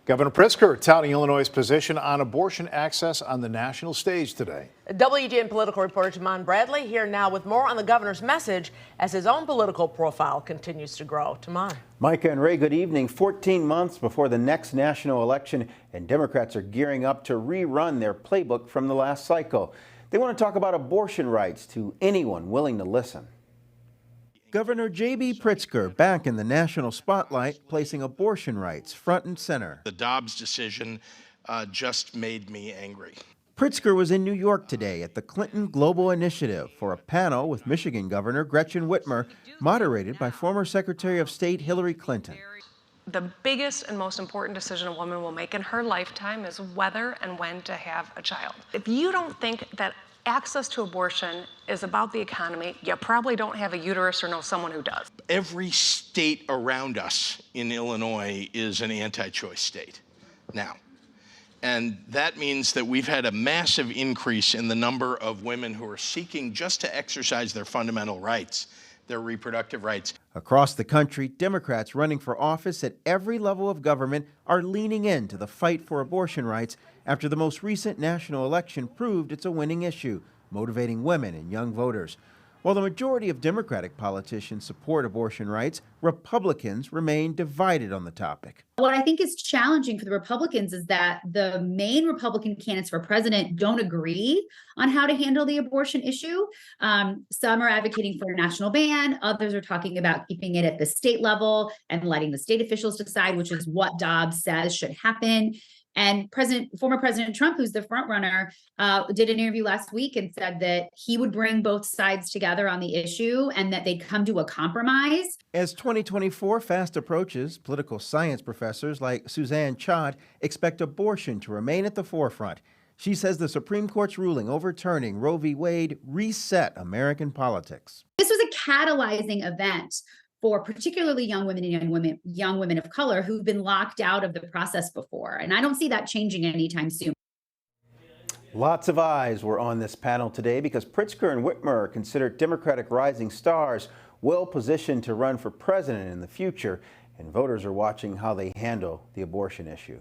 Governor Pritzker touting Illinois' position on abortion access on the national stage today. WGN political reporter Taman Bradley here now with more on the governor's message as his own political profile continues to grow. Taman. Micah and Ray, good evening. 14 months before the next national election, and Democrats are gearing up to rerun their playbook from the last cycle. They want to talk about abortion rights to anyone willing to listen. Governor J.B. Pritzker back in the national spotlight, placing abortion rights front and center. The Dobbs decision just made me angry. Pritzker was in New York today at the Clinton Global Initiative for a panel with Michigan Governor Gretchen Whitmer, moderated by former Secretary of State Hillary Clinton. The biggest and most important decision a woman will make in her lifetime is whether and when to have a child. If you don't think that access to abortion is about the economy, you probably don't have a uterus or know someone who does. Every state around us in Illinois is an anti-choice state now. And that means that we've had a massive increase in the number of women who are seeking just to exercise their fundamental rights, their reproductive rights. Across the country, Democrats running for office at every level of government are leaning into the fight for abortion rights after the most recent national election proved it's a winning issue, motivating women and young voters. While the majority of Democratic politicians support abortion rights, Republicans remain divided on the topic. What I think is challenging for the Republicans is that the main Republican candidates for president don't agree on how to handle the abortion issue. Some are advocating for a national ban. Others are talking about keeping it at the state level and letting the state officials decide, which is what Dobbs says should happen. And former President Trump, who's the front runner, did an interview last week and said that he would bring both sides together on the issue and that they'd come to a compromise. As 2024 fast approaches, political science professors like Suzanne Chod expect abortion to remain at the forefront. She says the Supreme Court's ruling overturning Roe v. Wade reset American politics. This was a catalyzing event for particularly young women and young women of color who've been locked out of the process before. And I don't see that changing anytime soon. Lots of eyes were on this panel today because Pritzker and Whitmer are considered Democratic rising stars, well positioned to run for president in the future, and voters are watching how they handle the abortion issue.